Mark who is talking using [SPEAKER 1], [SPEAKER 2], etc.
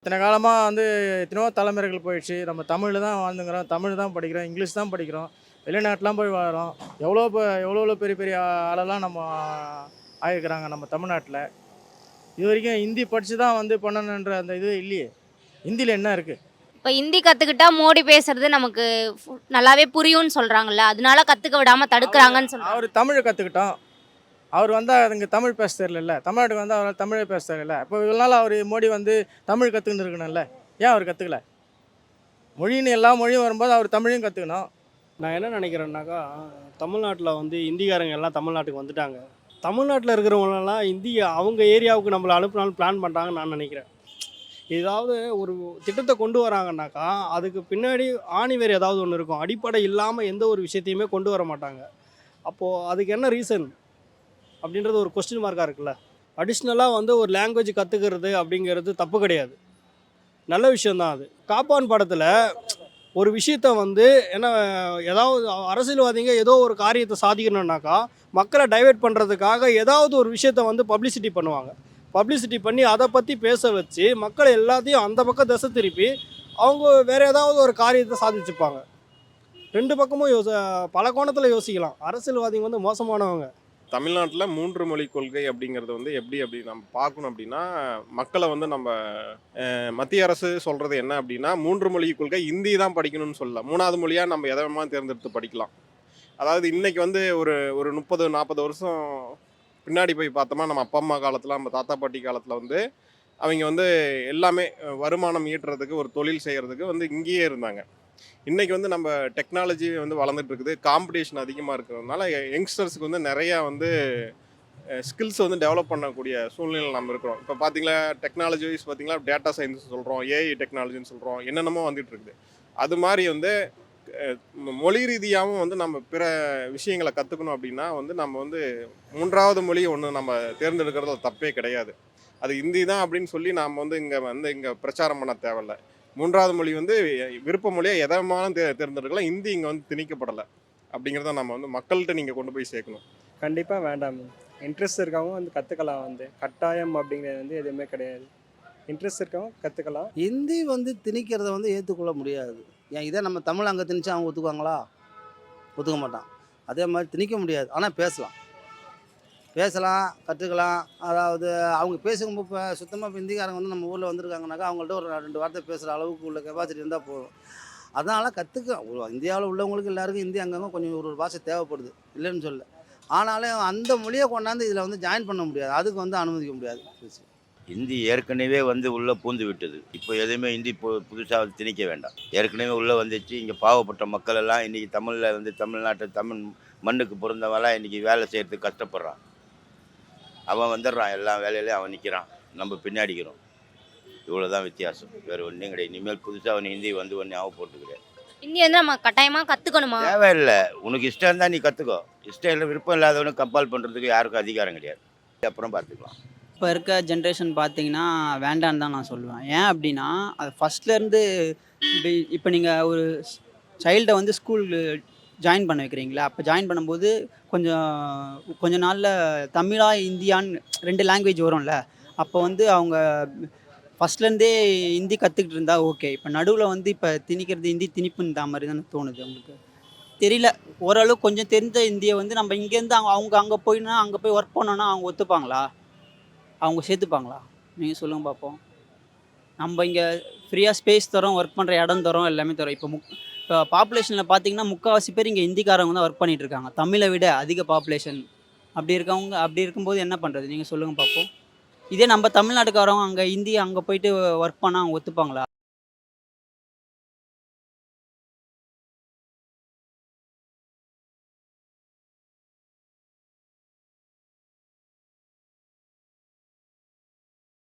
[SPEAKER 1] இத்தனை காலமாக எத்தனையோ தலைமுறைகள் போயிடுச்சு. நம்ம தமிழில் தான் வாழ்ந்துங்கிறோம், தமிழ் தான் படிக்கிறோம், இங்கிலீஷ் தான் படிக்கிறோம். வெளிநாட்டுலாம் போய் வாழுறோம். எவ்வளோ பெரிய பெரிய ஆளெல்லாம் ஆயிருக்கிறாங்க நம்ம தமிழ்நாட்டில. இதுவரைக்கும் ஹிந்தி படிச்சு தான் பண்ணணுன்ற அந்த இது இல்லையே. ஹிந்தியில என்ன இருக்கு?
[SPEAKER 2] இப்ப ஹிந்தி கத்துக்கிட்டா மோடி பேசுறது நமக்கு நல்லாவே புரியும்னு சொல்றாங்கல்ல. அதனால கத்துக்க விடாம தடுக்குறாங்கன்னு சொல்றாங்க.
[SPEAKER 1] அவரு தமிழ கத்துக்கிட்டோம். அவர் வந்தா இங்க தமிழ் பேச தெரியலல்ல. தமிழ்நாட்டுக்கு வந்தா அவரால தமிழே பேச தெரியல. அப்போ இவ்வளோ நாள் மோடி தமிழ் கத்துக்கின்னு இருக்கணும்ல. ஏன் அவர் கத்துக்கல? மொழின்னு எல்லா மொழியும் வரும்போது அவர் தமிழையும் கத்துக்கணும்.
[SPEAKER 3] நான் என்ன நினைக்கிறேன்னாக்கா, தமிழ்நாட்டில் இந்திக்காரங்க எல்லாம் தமிழ்நாட்டுக்கு வந்துட்டாங்க. தமிழ்நாட்டில் இருக்கிறவங்களெல்லாம் அவங்க ஏரியாவுக்கு நம்மளை அனுப்பினாலும் பிளான் பண்ணுறாங்கன்னு நான் நினைக்கிறேன். ஏதாவது ஒரு திட்டத்தை கொண்டு வராங்கன்னாக்கா, அதுக்கு பின்னாடி ஆணிவேர் ஏதாவது ஒன்று இருக்கும். அடிப்படை இல்லாமல் எந்த ஒரு விஷயத்தையுமே கொண்டு வர மாட்டாங்க. அப்போது அதுக்கு என்ன ரீசன் அப்படின்றது ஒரு கொஸ்டின் மார்க்காக இருக்குல்ல. அடிஷ்னலாக ஒரு லாங்குவேஜ் கற்றுக்கிறது அப்படிங்கிறது தப்பு கிடையாது, நல்ல விஷயந்தான். அது காப்பான் படத்தில் ஒரு விஷயத்த என்ன, ஏதாவது அரசியல்வாதிங்க ஏதோ ஒரு காரியத்தை சாதிக்கணுன்னாக்கா மக்களை டைவெர்ட் பண்ணுறதுக்காக ஏதாவது ஒரு விஷயத்த பப்ளிசிட்டி பண்ணுவாங்க. பப்ளிசிட்டி பண்ணி அதை பற்றி பேச வச்சு மக்களை எல்லாத்தையும் அந்த பக்கம் திசை திருப்பி அவங்க வேறு ஏதாவது ஒரு காரியத்தை சாதிச்சுப்பாங்க. ரெண்டு பக்கமும் பல கோணத்தில் யோசிக்கலாம். அரசியல்வாதிங்க மோசமானவங்க.
[SPEAKER 4] தமிழ்நாட்டில் 3 மொழி கொள்கை அப்படிங்கிறது எப்படி நம்ம பார்க்கணும் அப்படின்னா, மக்களை நம்ம மத்திய அரசு சொல்கிறது என்ன அப்படின்னா, 3 மொழி கொள்கை ஹிந்தி தான் படிக்கணும்னு சொல்லலாம். 3வது மொழியாக நம்ம எதை வேணுமா தேர்ந்தெடுத்து படிக்கலாம். அதாவது இன்றைக்கி ஒரு ஒரு 30-40 வருஷம் பின்னாடி போய் பார்த்தோமா, நம்ம அப்பா அம்மா காலத்தில், நம்ம தாத்தா பாட்டி காலத்தில் அவங்க எல்லாமே வருமானம் ஈட்டுறதுக்கு, ஒரு தொழில் செய்கிறதுக்கு இங்கேயே இருந்தாங்க. இன்றைக்கி நம்ம டெக்னாலஜி வளர்ந்துட்டு இருக்குது. காம்படிஷன் அதிகமாக இருக்கிறதுனால யங்ஸ்டர்ஸுக்கு நிறையா ஸ்கில்ஸ் டெவலப் பண்ணக்கூடிய சூழ்நிலையில் நம்ம இருக்கிறோம். இப்போ பார்த்தீங்களா, டெக்னாலஜி வைஸ் பார்த்தீங்களா, டேட்டா சயின்ஸ் சொல்கிறோம், ஏஐ டெக்னாலஜின்னு சொல்கிறோம், என்னென்னமோ வந்துட்டு இருக்குது. அது மாதிரி மொழி ரீதியாகவும் நம்ம பிற விஷயங்களை கற்றுக்கணும் அப்படின்னா நம்ம 3வது மொழி ஒன்று நம்ம தேர்ந்தெடுக்கிறது தப்பே கிடையாது. அது ஹிந்தி தான் அப்படின்னு சொல்லி நாம் இங்கே பிரச்சாரம் பண்ண தேவையில்லை. 3வது மொழி விருப்ப மொழியாக எதமானும் தேர்ந்தெடுக்கலாம். ஹிந்தி இங்கே திணிக்கப்படலை அப்படிங்கிறத நம்ம மக்கள்கிட்ட நீங்கள் கொண்டு போய் சேர்க்கணும்.
[SPEAKER 3] கண்டிப்பாக வேண்டாம். இன்ட்ரெஸ்ட் இருக்கவங்க கற்றுக்கலாம். கட்டாயம் அப்படிங்கிறது எதுவுமே கிடையாது. இன்ட்ரெஸ்ட் இருக்கவங்க கற்றுக்கலாம்.
[SPEAKER 5] ஹிந்தி திணிக்கிறத ஏற்றுக்கொள்ள முடியாது. ஏன் இதே நம்ம தமிழ் அங்கே திணிச்சா அவங்க ஒத்துக்குவாங்களா? ஒத்துக்க மாட்டான். அதே மாதிரி திணிக்க முடியாது. ஆனால் பேசலாம், கற்றுக்கலாம். அதாவது அவங்க பேசும்போது இப்போ சுத்தமாக இப்போ ஹிந்திக்காரங்க நம்ம ஊரில் வந்திருக்காங்கனாக்கா அவங்கள்ட்ட ஒரு 2 வார்த்தை பேசுகிற அளவுக்கு உள்ள கெப்பாசிட்டி இருந்தால் போதும். அதனால் இந்தியாவில் உள்ளவங்களுக்கு எல்லாருக்கும் ஹிந்தி அங்கங்கே கொஞ்சம் ஒரு பாஷை தேவைப்படுது, இல்லைன்னு சொல்ல. ஆனாலும் அந்த மொழியை கொண்டாந்து இதில் ஜாயின் பண்ண முடியாது. அதுக்கு அனுமதிக்க முடியாது.
[SPEAKER 6] ஹிந்தி ஏற்கனவே உள்ளே பூந்து விட்டது. இப்போ எதுவுமே ஹிந்தி புதுசாக திணிக்க வேண்டாம். ஏற்கனவே உள்ளே வந்துச்சு. இங்கே பாவப்பட்ட மக்கள் எல்லாம் இன்றைக்கி தமிழில் தமிழ்நாட்டை தமிழ் மண்ணுக்கு பிறந்தவெல்லாம் இன்றைக்கி வேலை செய்கிறதுக்கு கஷ்டப்படுறான். அவன் வந்துடுறான், எல்லா வேலையிலையும் அவன் நிற்கிறான், நம்ம பின்னாடிக்கிறோம். இவ்வளோ தான் வித்தியாசம், வேறு ஒன்றும் கிடையாது. இனிமேல் புதுசாக அவன் ஹிந்தி ஒன்றும் ஆக போகிறது கிடையாது.
[SPEAKER 2] ஹிந்தி நம்ம கட்டாயமாக கற்றுக்கணுமா?
[SPEAKER 6] தேவையில்லை. உனக்கு இஷ்டம் இருந்தால் நீ கற்றுக்கோ. இஷ்டம் இல்லை, விருப்பம் இல்லாதவனுக்கு கம்பல் பண்ணுறதுக்கு யாருக்கும் அதிகாரம் கிடையாது. அப்புறம் பார்த்துக்கலாம்.
[SPEAKER 7] இப்போ இருக்க ஜென்ரேஷன் பார்த்தீங்கன்னா வேண்டான்னு தான் நான் சொல்லுவேன். ஏன் அப்படின்னா, அது ஃபஸ்ட்லேருந்து இப்போ நீங்கள் ஒரு சைல்டை ஸ்கூல் ஜாயின் பண்ண வைக்கிறீங்களா, அப்போ ஜாயின் பண்ணும்போது கொஞ்ச நாளில் தமிழா இந்தியான்னு 2 லாங்குவேஜ் வரும்ல. அப்போ அவங்க ஃபஸ்ட்லேருந்தே ஹிந்தி கற்றுக்கிட்டு இருந்தா ஓகே. இப்போ நடுவில் இப்போ திணிக்கிறது ஹிந்தி திணிப்புன்ற மாதிரி தானே தோணுது உங்களுக்கு? தெரியல. ஓரளவு கொஞ்சம் தெரிஞ்ச இந்தியை நம்ம இங்கேருந்து அவங்க அங்கே போயினா அங்கே போய் ஒர்க் பண்ணோன்னா அவங்க ஒத்துப்பாங்களா? அவங்க சேர்த்துப்பாங்களா? நீங்கள் சொல்லுங்கள் பார்ப்போம். நம்ம இங்கே ஃப்ரீயாக ஸ்பேஸ் தரோம், ஒர்க் பண்ணுற இடம் தரோம், எல்லாமே தரோம். இப்போ பாப்புலேஷனில் பார்த்தீங்கன்னா 3/4 பேர் இங்கே ஹிந்திக்காரங்க தான் ஒர்க் பண்ணிகிட்டு இருக்காங்க. தமிழை விட அதிக பாப்புலேஷன். அப்படி இருக்கும்போது என்ன பண்ணுறது? நீங்கள் சொல்லுங்கள் பார்ப்போம். இதே நம்ம தமிழ்நாட்டுக்காரவங்க அங்கே ஹிந்தி அங்கே போயிட்டு ஒர்க் பண்ணால் அவங்க ஒத்துப்பாங்களா?